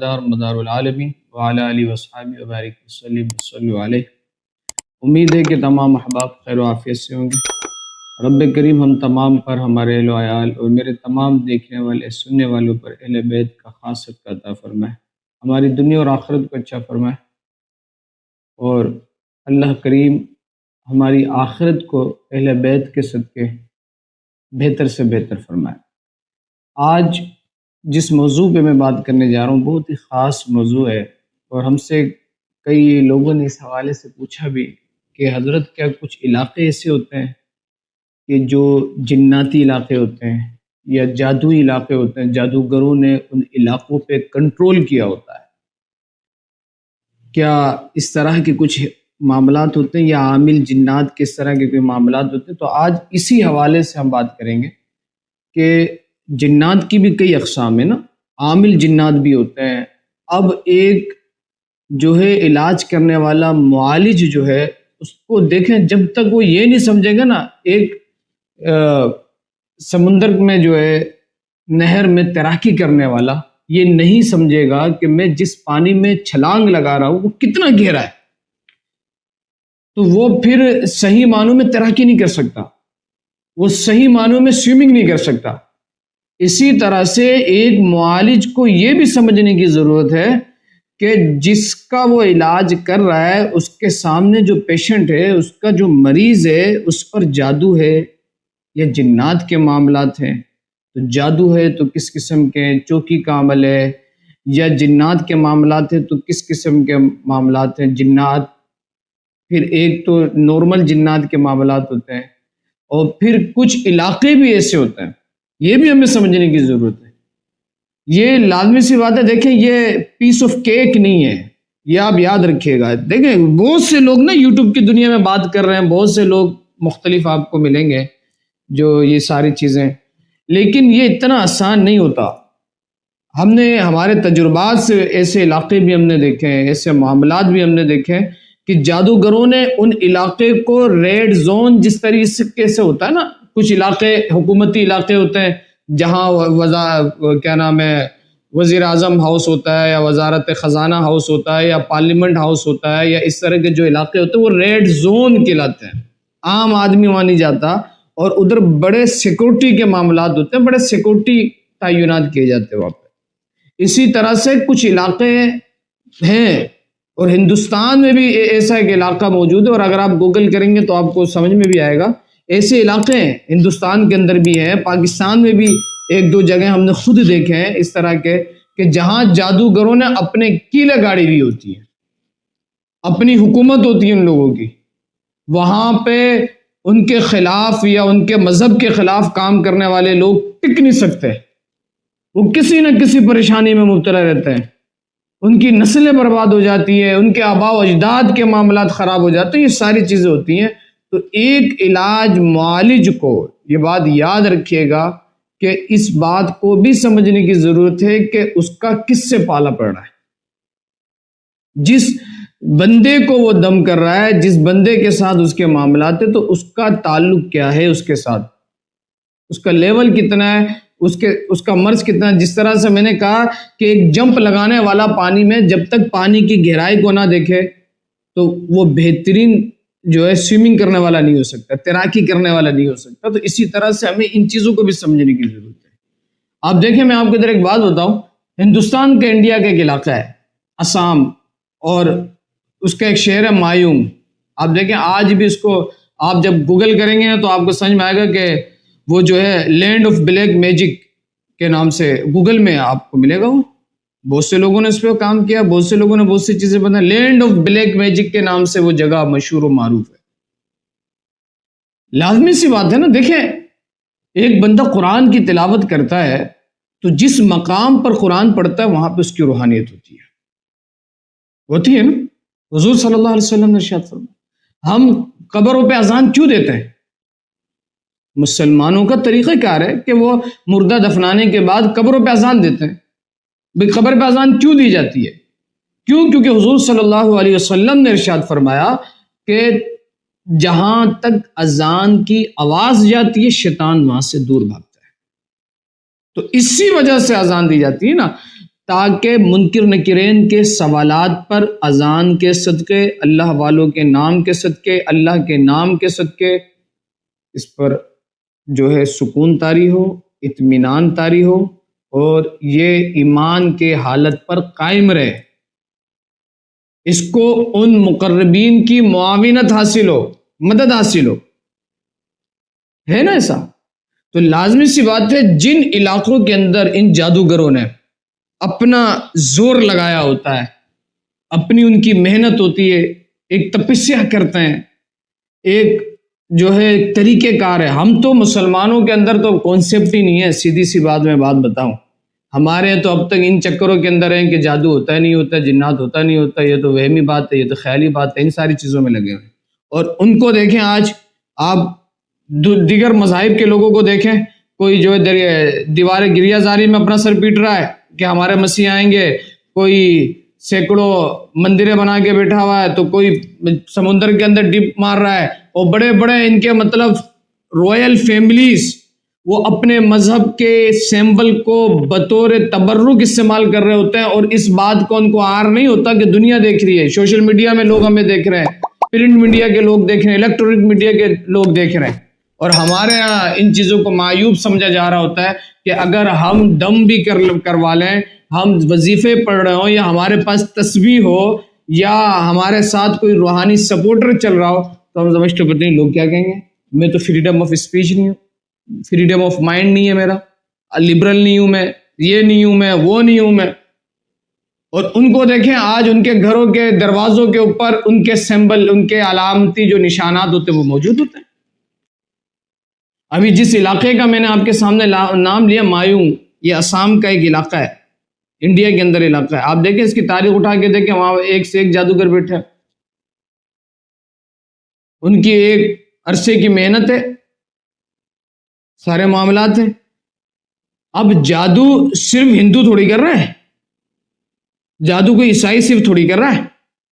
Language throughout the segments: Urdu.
دار مدار العالمین وعلی آلہ وصحبہ وبارک وسلم صلی علیہ۔ امید ہے کہ تمام احباب خیر و عافیت سے ہوں گے۔ رب کریم ہم تمام پر، ہمارے اہل و عیال اور میرے تمام دیکھنے والے سننے والوں پر اہل بیت کا خاص صدقہ عطا فرمائے، ہماری دنیا اور آخرت کو اچھا فرمائے، اور اللہ کریم ہماری آخرت کو اہل بیت کے صدقے بہتر سے بہتر فرمائے۔ آج جس موضوع پہ میں بات کرنے جا رہا ہوں بہت ہی خاص موضوع ہے، اور ہم سے کئی لوگوں نے اس حوالے سے پوچھا بھی کہ حضرت کیا کچھ علاقے ایسے ہوتے ہیں کہ جو جناتی علاقے ہوتے ہیں یا جادوئی علاقے ہوتے ہیں، جادوگروں نے ان علاقوں پہ کنٹرول کیا ہوتا ہے؟ کیا اس طرح کے کچھ معاملات ہوتے ہیں یا عامل جنات کے اس طرح کے کوئی معاملات ہوتے ہیں؟ تو آج اسی حوالے سے ہم بات کریں گے کہ جنات کی بھی کئی اقسام ہیں نا، عامل جنات بھی ہوتے ہیں۔ اب ایک جو ہے علاج کرنے والا معالج جو ہے اس کو دیکھیں، جب تک وہ یہ نہیں سمجھے گا نا، ایک سمندر میں جو ہے نہر میں تیراکی کرنے والا یہ نہیں سمجھے گا کہ میں جس پانی میں چھلانگ لگا رہا ہوں وہ کتنا گہرا ہے، تو وہ پھر صحیح معنوں میں تیراکی نہیں کر سکتا، وہ صحیح معنوں میں سوئمنگ نہیں کر سکتا۔ اسی طرح سے ایک معالج کو یہ بھی سمجھنے کی ضرورت ہے کہ جس کا وہ علاج کر رہا ہے، اس کے سامنے جو پیشنٹ ہے، اس کا جو مریض ہے، اس پر جادو ہے یا جنات کے معاملات ہیں۔ تو جادو ہے تو کس قسم کے چوکی کا عمل ہے، یا جنات کے معاملات ہیں تو کس قسم کے معاملات ہیں جنات۔ پھر ایک تو نارمل جنات کے معاملات ہوتے ہیں، اور پھر کچھ علاقے بھی ایسے ہوتے ہیں، یہ بھی ہمیں سمجھنے کی ضرورت ہے۔ یہ لازمی سی بات ہے، دیکھیں یہ پیس آف کیک نہیں ہے، یہ آپ یاد رکھیے گا۔ دیکھیں بہت سے لوگ نا یوٹیوب کی دنیا میں بات کر رہے ہیں، بہت سے لوگ مختلف آپ کو ملیں گے جو یہ ساری چیزیں، لیکن یہ اتنا آسان نہیں ہوتا۔ ہم نے ہمارے تجربات سے ایسے علاقے بھی ہم نے دیکھے ہیں، ایسے معاملات بھی ہم نے دیکھے ہیں کہ جادوگروں نے ان علاقے کو ریڈ زون جس طریقے سے ہوتا ہے نا، کچھ علاقے حکومتی علاقے ہوتے ہیں جہاں کیا نام ہے وزیر اعظم ہاؤس ہوتا ہے، یا وزارت خزانہ ہاؤس ہوتا ہے، یا پارلیمنٹ ہاؤس ہوتا ہے، یا اس طرح کے جو علاقے ہوتے ہیں وہ ریڈ زون کہلاتے ہیں۔ عام آدمی وہاں نہیں جاتا، اور ادھر بڑے سیکورٹی کے معاملات ہوتے ہیں، بڑے سیکورٹی تعینات کیے جاتے ہیں وہاں پہ۔ اسی طرح سے کچھ علاقے ہیں، اور ہندوستان میں بھی ایسا ایک علاقہ موجود ہے، اور اگر آپ گوگل کریں گے تو آپ کو سمجھ میں بھی آئے گا۔ ایسے علاقے ہیں ہندوستان کے اندر بھی ہیں، پاکستان میں بھی ایک دو جگہ ہم نے خود دیکھے ہیں اس طرح کے، کہ جہاں جادوگروں نے اپنے قلعے گاڑی ہوئی ہوتی ہیں، اپنی حکومت ہوتی ہے ان لوگوں کی، وہاں پہ ان کے خلاف یا ان کے مذہب کے خلاف کام کرنے والے لوگ ٹک نہیں سکتے، وہ کسی نہ کسی پریشانی میں مبتلا رہتے ہیں، ان کی نسلیں برباد ہو جاتی ہیں، ان کے آباء و اجداد کے معاملات خراب ہو جاتے ہیں، یہ ساری چیزیں ہوتی ہیں۔ تو ایک علاج معالج کو یہ بات یاد رکھیے گا کہ اس بات کو بھی سمجھنے کی ضرورت ہے کہ اس کا کس سے پالا پڑ رہا ہے، جس بندے کو وہ دم کر رہا ہے، جس بندے کے ساتھ اس کے معاملات ہیں، تو اس کا تعلق کیا ہے اس کے ساتھ، اس کا لیول کتنا ہے، اس کا مرض کتنا ہے۔ جس طرح سے میں نے کہا کہ ایک جمپ لگانے والا پانی میں جب تک پانی کی گہرائی کو نہ دیکھے تو وہ بہترین جو ہے سوئمنگ کرنے والا نہیں ہو سکتا، تیراکی کرنے والا نہیں ہو سکتا۔ تو اسی طرح سے ہمیں ان چیزوں کو بھی سمجھنے کی ضرورت ہے۔ آپ دیکھیں، میں آپ کو ادھر ایک بات بتاؤں، ہندوستان کے انڈیا کا ایک علاقہ ہے آسام، اور اس کا ایک شہر ہے مایونگ۔ آپ دیکھیں آج بھی اس کو آپ جب گوگل کریں گے تو آپ کو سمجھ میں آئے گا کہ وہ جو ہے لینڈ آف بلیک میجک کے نام سے گوگل میں آپ کو ملے گا۔ وہ بہت سے لوگوں نے اس پہ کام کیا، بہت سے لوگوں نے بہت سی چیزیں بتائیں، لینڈ آف بلیک میجک کے نام سے وہ جگہ مشہور و معروف ہے۔ لازمی سی بات ہے نا، دیکھیں ایک بندہ قرآن کی تلاوت کرتا ہے تو جس مقام پر قرآن پڑھتا ہے وہاں پہ اس کی روحانیت ہوتی ہے نا۔ حضور صلی اللہ علیہ وسلم نے ارشاد فرمایا، ہم قبروں پہ اذان کیوں دیتے ہیں؟ مسلمانوں کا طریقہ کار ہے کہ وہ مردہ دفنانے کے بعد قبروں پہ اذان دیتے ہیں۔ بھئی قبر پہ اذان کیوں دی جاتی ہے؟ کیونکہ حضور صلی اللہ علیہ وسلم نے ارشاد فرمایا کہ جہاں تک اذان کی آواز جاتی ہے شیطان وہاں سے دور بھاگتا ہے، تو اسی وجہ سے اذان دی جاتی ہے نا۔ تاکہ منکر نکرین کے سوالات پر اذان کے صدقے، اللہ والوں کے نام کے صدقے، اللہ کے نام کے صدقے اس پر جو ہے سکون طاری ہو، اطمینان طاری ہو، اور یہ ایمان کے حالت پر قائم رہے، اس کو ان مقربین کی معاونت حاصل ہو، مدد حاصل ہو، ہے نا ایسا؟ تو لازمی سی بات ہے جن علاقوں کے اندر ان جادوگروں نے اپنا زور لگایا ہوتا ہے، اپنی ان کی محنت ہوتی ہے، ایک تپسیا کرتے ہیں، ایک جو ہے ایک طریقہ کار ہے۔ ہم تو مسلمانوں کے اندر تو کانسیپٹ ہی نہیں ہے، سیدھی سی بات میں بات بتاؤں، ہمارے تو اب تک ان چکروں کے اندر ہیں کہ جادو ہوتا ہے نہیں ہوتا، جنات ہوتا نہیں ہوتا، یہ تو وہمی بات ہے، یہ تو خیالی بات ہے، ان ساری چیزوں میں لگے ہوئے ہیں۔ اور ان کو دیکھیں، آج آپ دیگر مذاہب کے لوگوں کو دیکھیں، کوئی جو ہے دیوار گریہ زاری میں اپنا سر پیٹ رہا ہے کہ ہمارے مسیح آئیں گے، کوئی سینکڑوں مندریں بنا کے بیٹھا ہوا ہے، تو کوئی سمندر کے اندر ڈپ مار رہا ہے، اور بڑے بڑے ان کے مطلب رویل فیملیز وہ اپنے مذہب کے سیمبل کو بطور تبرک استعمال کر رہے ہوتے ہیں، اور اس بات کو ان کو عار نہیں ہوتا کہ دنیا دیکھ رہی ہے، سوشل میڈیا میں لوگ ہمیں دیکھ رہے ہیں، پرنٹ میڈیا کے لوگ دیکھ رہے ہیں، الیکٹرانک میڈیا کے لوگ دیکھ رہے ہیں، اور ہمارے ہاں ان چیزوں کو معیوب سمجھا جا رہا ہوتا ہے کہ اگر ہم دم بھی کروا لیں، ہم وظیفے پڑھ رہے ہوں، یا ہمارے پاس تسبیح ہو، یا ہمارے ساتھ کوئی روحانی سپورٹر چل رہا ہو، تو ہم سمجھتے پتہ نہیں لوگ کیا کہیں گے، میں تو فریڈم آف اسپیچ نہیں ہوں، فریڈم آف مائنڈ نہیں ہے میرا، لبرل نہیں ہوں میں، یہ نہیں ہوں میں، وہ نہیں ہوں میں۔ اور ان کو دیکھیں، آج ان کے گھروں کے دروازوں کے اوپر ان کے سمبل، ان کے علامتی جو نشانات ہوتے ہیں وہ موجود ہوتے ہیں۔ ابھی جس علاقے کا میں نے آپ کے سامنے نام لیا، مایونگ، یہ آسام کا ایک علاقہ ہے، انڈیا کے اندر علاقہ ہے، آپ دیکھیں اس کی تاریخ اٹھا کے دیکھیں، وہاں ایک سے ایک جادوگر بیٹھے ہیں، ان کی ایک عرصے کی محنت ہے، سارے معاملات ہیں۔ اب جادو صرف ہندو تھوڑی کر رہے ہیں، جادو کوئی عیسائی صرف تھوڑی کر رہا ہے،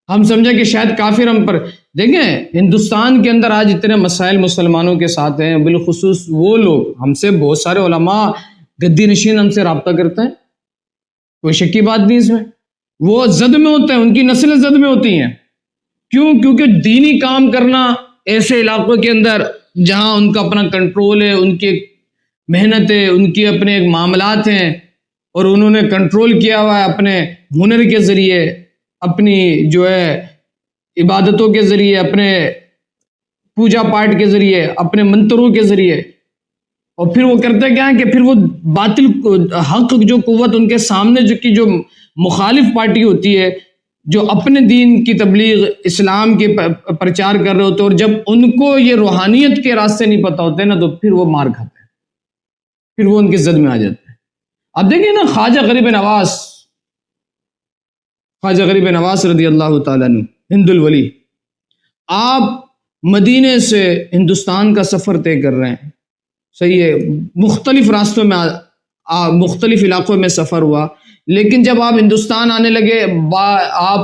ہم سمجھیں کہ شاید کافر ہم پر، دیکھیں ہندوستان کے اندر آج اتنے مسائل مسلمانوں کے ساتھ ہیں، بالخصوص وہ لوگ، ہم سے بہت سارے علماء گدی نشین ہم سے رابطہ کرتے ہیں، کوئی شک کی بات نہیں اس میں، وہ زد میں ہوتے ہیں، ان کی نسلیں زد میں ہوتی ہیں، کیوں؟ کیونکہ دینی کام کرنا ایسے علاقوں کے اندر جہاں ان کا اپنا کنٹرول ہے، ان کی محنت ہے، ان کی اپنے ایک معاملات ہیں، اور انہوں نے کنٹرول کیا ہوا ہے اپنے ہنر کے ذریعے، اپنی جو ہے عبادتوں کے ذریعے، اپنے پوجا پاٹ کے ذریعے، اپنے منتروں کے ذریعے، اور پھر وہ کرتے کیا ہے کہ پھر وہ باطل حق جو قوت ان کے سامنے جو مخالف پارٹی ہوتی ہے، جو اپنے دین کی تبلیغ اسلام کے پرچار کر رہے ہوتے ہیں، اور جب ان کو یہ روحانیت کے راستے نہیں پتہ ہوتے نا، تو پھر وہ مار کھاتے ہیں، پھر وہ ان کی زد میں آ جاتے ہیں۔ اب دیکھیں نا، خواجہ غریب نواز رضی اللہ تعالیٰ عنہ، ہند الولی، آپ مدینے سے ہندوستان کا سفر طے کر رہے ہیں، صحیح ہے، مختلف راستوں میں مختلف علاقوں میں سفر ہوا، لیکن جب آپ ہندوستان آنے لگے، آپ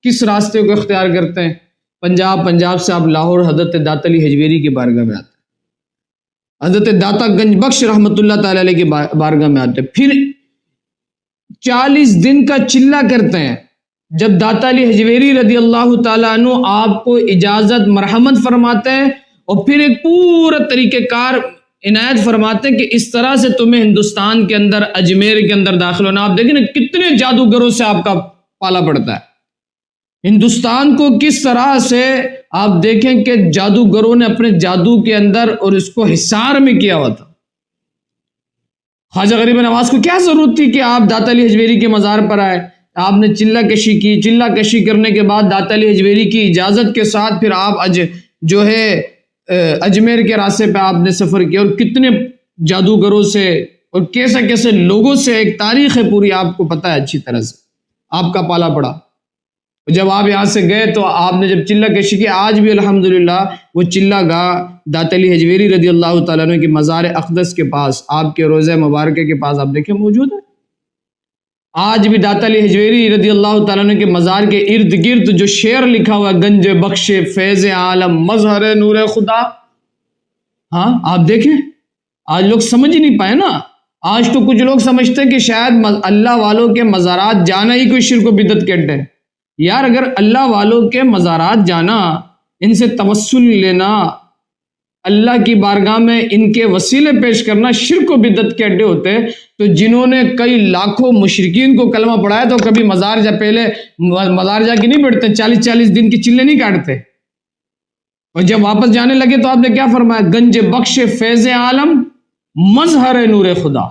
کس راستے کو اختیار کرتے ہیں؟ پنجاب سے آپ لاہور حضرت داتا علی حجویری کی بارگاہ میں آتے ہیں، حضرت داتا گنج بخش رحمۃ اللہ تعالی علیہ کی بارگاہ میں آتے ہیں، پھر 40 دن کا چلہ کرتے ہیں، جب داتا علی حجویری رضی اللہ تعالیٰ عنہ آپ کو اجازت مرحمت فرماتے ہیں، اور پھر ایک پورا طریقہ کار عنایت فرماتے ہیں کہ اس طرح سے تمہیں ہندوستان کے اندر اجمیر کے اندر داخل ہونا۔ آپ دیکھیں نا کتنے جادوگروں سے آپ کا پالا پڑتا ہے، ہندوستان کو کس طرح سے آپ دیکھیں کہ جادوگروں نے اپنے جادو کے اندر اور اس کو حصار میں کیا ہوا تھا۔ خواجہ غریب نواز کو کیا ضرورت تھی کہ آپ داتا علی حجویری کے مزار پر آئے؟ آپ نے چلہ کشی کی، چلہ کشی کرنے کے بعد داتا علی حجویری کی اجازت کے ساتھ پھر آپ جو ہے اجمیر کے راستے پہ آپ نے سفر کیا، اور کتنے جادوگروں سے اور کیسے لوگوں سے ایک تاریخ ہے پوری، آپ کو پتہ ہے اچھی طرح سے، آپ کا پالا پڑا۔ جب آپ یہاں سے گئے تو آپ نے جب چلہ کشی کی، آج بھی الحمدللہ وہ چلہ گاہ داتا علی حجویری رضی اللہ تعالیٰ عنہ کی مزار اقدس کے پاس، آپ کے روضہ مبارکہ کے پاس آپ دیکھیں موجود ہے۔ آج بھی داتا علی حجویری رضی اللہ تعالیٰ عنہ کے مزار کے ارد گرد جو شعر لکھا ہوا، گنج بخش فیض عالم مظہر نور خدا، ہاں آپ دیکھیں، آج لوگ سمجھ ہی نہیں پائے نا، آج تو کچھ لوگ سمجھتے ہیں کہ شاید اللہ والوں کے مزارات جانا ہی کوئی شرک و بدعت کے اڈے ہے۔ یار اگر اللہ والوں کے مزارات جانا، ان سے توسل لینا، اللہ کی بارگاہ میں ان کے وسیلے پیش کرنا شرک و بدعت کے اڈے ہوتے، تو جنہوں نے کئی لاکھوں مشرکین کو کلمہ پڑھایا تو کبھی مزار جا کے نہیں بیٹھتے، 40 دن کی چلے نہیں کاٹتے، اور جب واپس جانے لگے تو آپ نے کیا فرمایا؟ گنج بخش فیض عالم مظہر نور خدا۔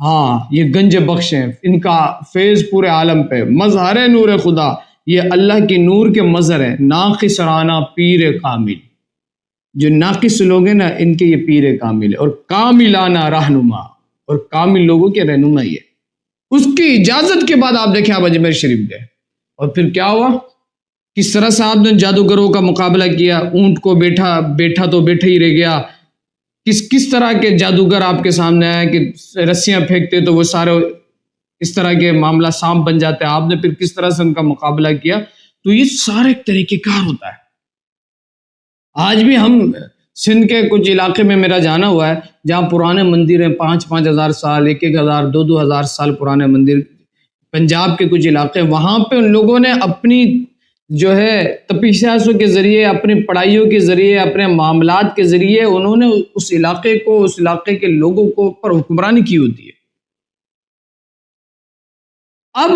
ہاں یہ گنج بخش ہیں، ان کا فیض پورے عالم پہ، مظہر نور خدا، یہ اللہ کی نور کے مظہر ہیں۔ ناقص رانا پیر کامل، جو ناقص لوگ ہیں نا ان کے یہ پیر کامل ہے، اور کاملانہ رہنما، اور کامل لوگوں کے رہنما ہی ہے۔ اس کی اجازت کے بعد آپ دیکھیں آپ اجمیر شریف گئے، اور پھر کیا ہوا؟ کس طرح سے آپ نے جادوگروں کا مقابلہ کیا، اونٹ کو بیٹھا تو بیٹھا ہی رہ گیا، کس طرح کے جادوگر آپ کے سامنے آئے کہ رسیاں پھینکتے تو وہ سارے اس طرح کے معاملہ سانپ بن جاتے، آپ نے پھر کس طرح سے ان کا مقابلہ کیا؟ تو یہ سارے ایک طریقہ کار ہوتا ہے۔ آج بھی ہم سندھ کے کچھ علاقے میں میرا جانا ہوا ہے جہاں پرانے مندر ہیں، 5,000 5,000 سال، 1,000 2,000 سال پرانے مندر، پنجاب کے کچھ علاقے، وہاں پہ ان لوگوں نے اپنی جو ہے تپسیاسوں کے ذریعے، اپنی پڑھائیوں کے ذریعے، اپنے معاملات کے ذریعے انہوں نے اس علاقے کو، اس علاقے کے لوگوں کو پر حکمرانی کی ہوتی ہے۔ اب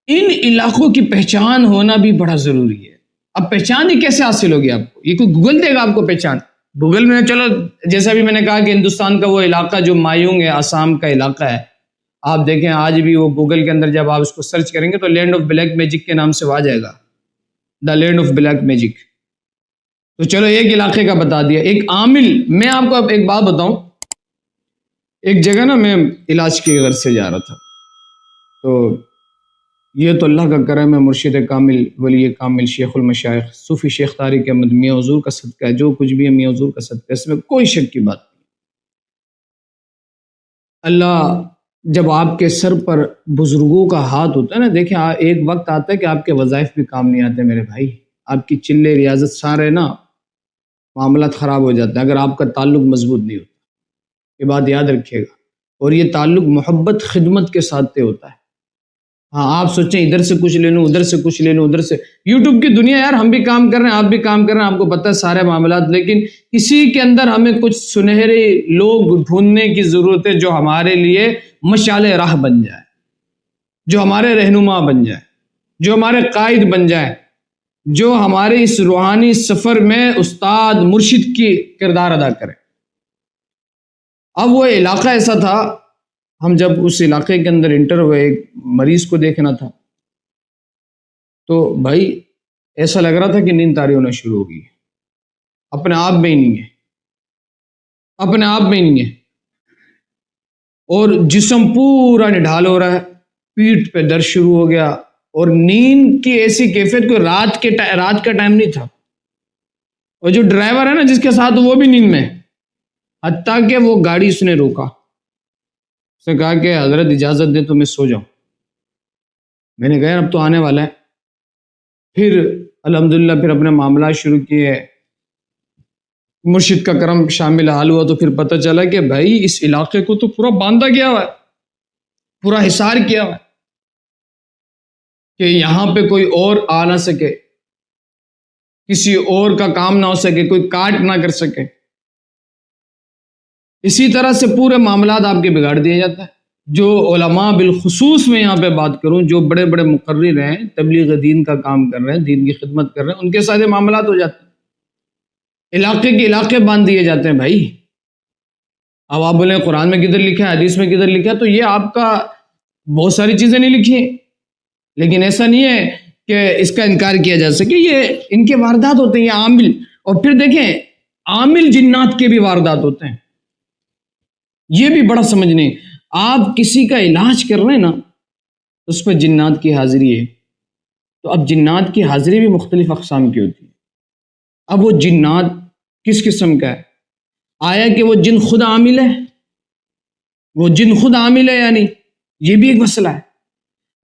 ان علاقوں کی پہچان ہونا بھی بڑا ضروری ہے۔ اب پہچان یہ کیسے حاصل ہوگی آپ کو؟ یہ کوئی گوگل دے گا آپ کو پہچان؟ گوگل میں چلو جیسا بھی میں نے کہا کہ ہندوستان کا وہ علاقہ جو مایونگ ہے، آسام کا علاقہ ہے، آپ دیکھیں آج بھی وہ گوگل کے اندر جب آپ اس کو سرچ کریں گے تو لینڈ آف بلیک میجک کے نام سے وہ آ جائے گا، دا لینڈ آف بلیک میجک۔ تو چلو ایک علاقے کا بتا دیا، ایک عامل۔ میں آپ کو اب ایک بات بتاؤں، ایک جگہ نا میں علاج کی غرض سے جا رہا تھا، تو یہ تو اللہ کا کرم ہے، مرشد کامل، ولی کامل، شیخ المشائخ، صوفی شیخ طارق احمد میاں حضور کا صدقہ ہے، جو کچھ بھی ہے میاں حضور کا صدقہ ہے، اس میں کوئی شک کی بات نہیں۔ اللہ جب آپ کے سر پر بزرگوں کا ہاتھ ہوتا ہے نا، دیکھیں ایک وقت آتا ہے کہ آپ کے وظائف بھی کام نہیں آتے میرے بھائی، آپ کی چلے ریاضت سارے نا معاملات خراب ہو جاتے ہیں اگر آپ کا تعلق مضبوط نہیں ہوتا۔ یہ بات یاد رکھیے گا، اور یہ تعلق محبت خدمت کے ساتھ طے ہوتا ہے۔ ہاں آپ سوچیں ادھر سے کچھ لے لوں، ادھر سے کچھ لے لوں، ادھر سے یوٹیوب کی دنیا، یار ہم بھی کام کر رہے ہیں، آپ بھی کام کر رہے ہیں، آپ کو پتہ ہے سارے معاملات، لیکن اسی کے اندر ہمیں کچھ سنہرے لوگ ڈھونڈنے کی ضرورت ہے جو ہمارے لیے مشعل راہ بن جائے، جو ہمارے رہنما بن جائے، جو ہمارے قائد بن جائے، جو ہمارے اس روحانی سفر میں استاد مرشد کی کردار ادا کرے۔ اب وہ علاقہ ایسا تھا، ہم جب اس علاقے کے اندر انٹر ہوئے، ایک مریض کو دیکھنا تھا، تو بھائی ایسا لگ رہا تھا کہ نیند طاری ہونا شروع ہو گئی، اپنے آپ میں ہی نہیں ہے، اپنے آپ میں ہی نہیں ہے، اور جسم پورا نڈھال ہو رہا ہے، پیٹھ پہ درد شروع ہو گیا، اور نیند کی ایسی کیفیت کوئی رات کا ٹائم نہیں تھا، اور جو ڈرائیور ہے نا جس کے ساتھ، وہ بھی نیند میں، حتیٰ کہ وہ گاڑی اس نے روکا، اس نے کہا کہ حضرت اجازت دے تو میں سو جاؤں۔ میں نے کہا اب تو آنے والا ہے، پھر الحمدللہ پھر اپنے معاملات شروع کیے، مرشد کا کرم شامل حال ہوا، تو پھر پتہ چلا کہ بھائی اس علاقے کو تو پورا باندھا گیا ہوا ہے، پورا حصار کیا ہوا ہے کہ یہاں پہ کوئی اور آ نہ سکے، کسی اور کا کام نہ ہو سکے، کوئی کاٹ نہ کر سکے۔ اسی طرح سے پورے معاملات آپ کے بگاڑ دیے جاتے ہیں۔ جو علماء بالخصوص میں یہاں پہ بات کروں، جو بڑے بڑے مقرر ہیں، تبلیغ دین کا کام کر رہے ہیں، دین کی خدمت کر رہے ہیں، ان کے ساتھ معاملات ہو جاتے ہیں، علاقے کے علاقے باندھ دیے جاتے ہیں بھائی۔ اب آپ بولیں قرآن میں کدھر لکھا ہے، حدیث میں کدھر لکھا ہے، تو یہ آپ کا بہت ساری چیزیں نہیں لکھی ہیں، لیکن ایسا نہیں ہے کہ اس کا انکار کیا جا سکے، یہ ان کے واردات ہوتے ہیں، یہ عامل۔ اور پھر دیکھیں عامل جنات کے بھی واردات ہوتے ہیں، یہ بھی بڑا سمجھنے۔ آپ کسی کا علاج کر رہے ہیں نا، اس پہ جنات کی حاضری ہے، تو اب جنات کی حاضری بھی مختلف اقسام کی ہوتی ہے۔ اب وہ جنات کس قسم کا ہے؟ آیا کہ وہ جن خود عامل ہے، وہ جن خود عامل ہے یا نہیں، یہ بھی ایک مسئلہ ہے۔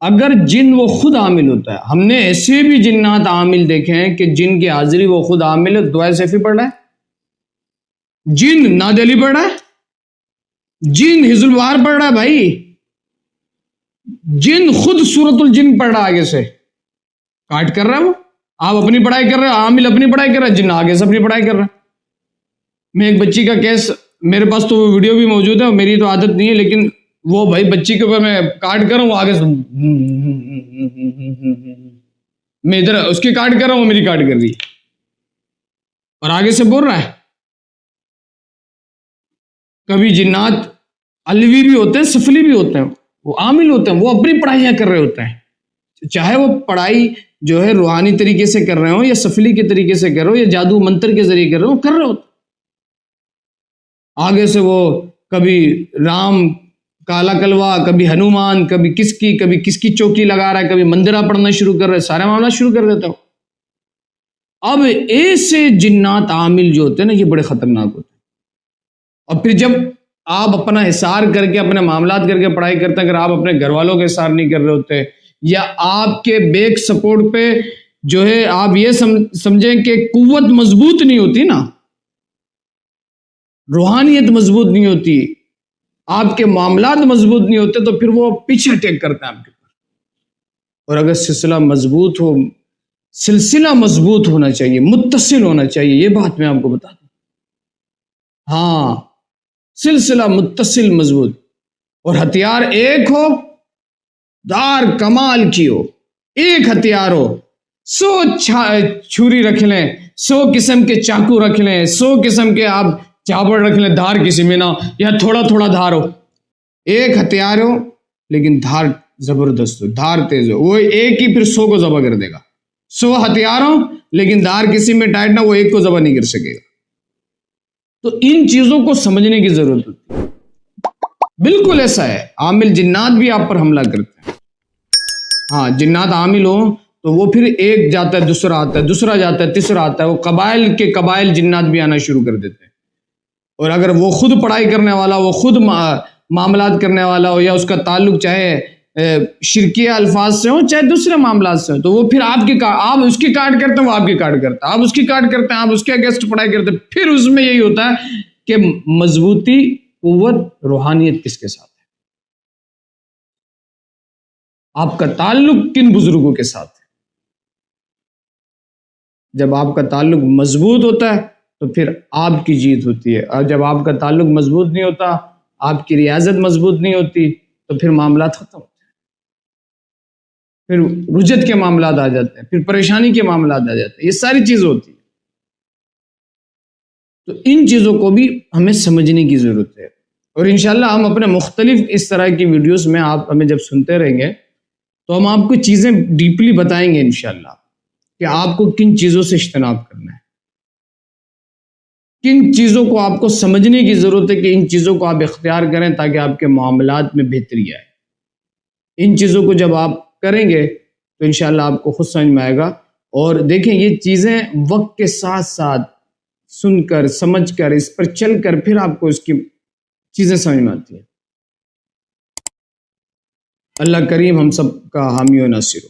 اگر جن وہ خود عامل ہوتا ہے، ہم نے ایسے بھی جنات عامل دیکھے ہیں کہ جن کی حاضری وہ خود عامل ہے، دعائے سیفی پڑھ رہا ہے، جن نادلی پڑھ رہا ہے، جن حزب البہار پڑھ رہا ہے بھائی، جن خود سورت الجن پڑھ رہا آگے سے، کاٹ کر رہا ہے وہ. آپ اپنی پڑھائی کر رہے ہو، عامل اپنی پڑھائی کر رہا ہے، جن آگے سے اپنی پڑھائی کر رہا ہے. میں ایک بچی کا کیس، میرے پاس تو وہ ویڈیو بھی موجود ہے، میری تو عادت نہیں ہے، لیکن وہ بھائی بچی کے اوپر میں کاٹ کر رہا ہوں، وہ آگے سے میں ادھر اس کی کاٹ کر رہا ہوں، وہ میری کاٹ کر رہی ہے، اور آگے سے بول رہا ہے. کبھی جنات علوی بھی ہوتے ہیں، سفلی بھی ہوتے ہیں، وہ عامل ہوتے ہیں، وہ اپنی پڑھائیاں کر رہے ہوتے ہیں، چاہے وہ پڑھائی جو ہے روحانی طریقے سے کر رہے ہوں یا سفلی کے طریقے سے کر رہے ہو یا جادو منتر کے ذریعے کر رہے ہو، وہ کر رہے ہوتے. آگے سے وہ کبھی رام کالا کلوا، کبھی ہنومان، کبھی کس کی چوکی لگا رہا ہے، کبھی مندرہ پڑھنا شروع کر رہا ہے، سارے معاملات شروع کر دیتا ہوں. اب ایسے جنات عامل جو ہوتے ہیں نا، یہ بڑے خطرناک ہوتے ہیں. اور پھر جب آپ اپنا حصار کر کے، اپنے معاملات کر کے پڑھائی کرتے ہیں، اگر آپ اپنے گھر والوں کے حصار نہیں کر رہے ہوتے، یا آپ کے بیک سپورٹ پہ جو ہے آپ یہ سمجھیں کہ قوت مضبوط نہیں ہوتی نا، روحانیت مضبوط نہیں ہوتی، آپ کے معاملات مضبوط نہیں ہوتے، تو پھر وہ پیچھے اٹیک کرتا ہے آپ کے اوپر. اور اگر سلسلہ مضبوط ہونا چاہیے، متصل ہونا چاہیے، یہ بات میں آپ کو بتا دوں. ہاں، سلسلہ متصل مضبوط، اور ہتھیار ایک ہو، دار کمال کی ہو، ایک ہتھیار ہو، 100 چھری رکھ لیں، 100 قسم کے چاقو رکھ لیں، 100 قسم کے آپ چاپڑ رکھ لیں، دھار کسی میں نہ، یا تھوڑا تھوڑا دھار ہو، ایک ہتھیار ہو لیکن دھار زبردست ہو، دھار تیز ہو، وہ ایک ہی پھر 100 کو ذبح کر دے گا. 100 ہتھیار ہو لیکن دھار کسی میں ٹائٹ نہ، وہ ایک کو ذبح نہیں کر سکے گا. تو ان چیزوں کو سمجھنے کی ضرورت ہوتی ہے. بالکل ایسا ہے، عامل جنات بھی آپ پر حملہ کرتے ہیں. ہاں، جنات عامل ہوں تو وہ پھر ایک جاتا ہے، دوسرا آتا ہے، دوسرا جاتا ہے، تیسرا آتا ہے، وہ قبائل کے قبائل جنات بھی آنا شروع کر دیتے ہیں. اور اگر وہ خود پڑھائی کرنے والا، وہ خود معاملات کرنے والا ہو، یا اس کا تعلق چاہے شرکیہ الفاظ سے ہوں چاہے دوسرے معاملات سے ہوں، تو وہ پھر آپ اس کی کاٹ کرتے ہیں، وہ آپ کی کاٹ کرتا ہے، آپ اس کی کاٹ کرتے ہیں، آپ اس کے اگینسٹ پڑھائی کرتے ہیں. پھر اس میں یہی ہوتا ہے کہ مضبوطی، قوت، روحانیت کس کے ساتھ ہے، آپ کا تعلق کن بزرگوں کے ساتھ ہے. جب آپ کا تعلق مضبوط ہوتا ہے تو پھر آپ کی جیت ہوتی ہے، اور جب آپ کا تعلق مضبوط نہیں ہوتا، آپ کی ریاضت مضبوط نہیں ہوتی، تو پھر معاملات ختم ہوتے ہیں، پھر رجت کے معاملات آ جاتے ہیں، پھر پریشانی کے معاملات آ جاتے ہیں، یہ ساری چیزیں ہوتی ہیں. تو ان چیزوں کو بھی ہمیں سمجھنے کی ضرورت ہے. اور انشاءاللہ ہم اپنے مختلف اس طرح کی ویڈیوز میں آپ ہمیں جب سنتے رہیں گے تو ہم آپ کو چیزیں ڈیپلی بتائیں گے انشاءاللہ، کہ آپ کو کن چیزوں سے اجتناب کرنا ہے، کن چیزوں کو آپ کو سمجھنے کی ضرورت ہے، کہ ان چیزوں کو آپ اختیار کریں تاکہ آپ کے معاملات میں بہتری آئے. ان چیزوں کو جب آپ کریں گے تو انشاءاللہ آپ کو خود سمجھ میں آئے گا. اور دیکھیں، یہ چیزیں وقت کے ساتھ ساتھ سن کر، سمجھ کر، اس پر چل کر پھر آپ کو اس کی چیزیں سمجھ میں آتی ہیں. اللہ کریم ہم سب کا حامی و ناصر ہو.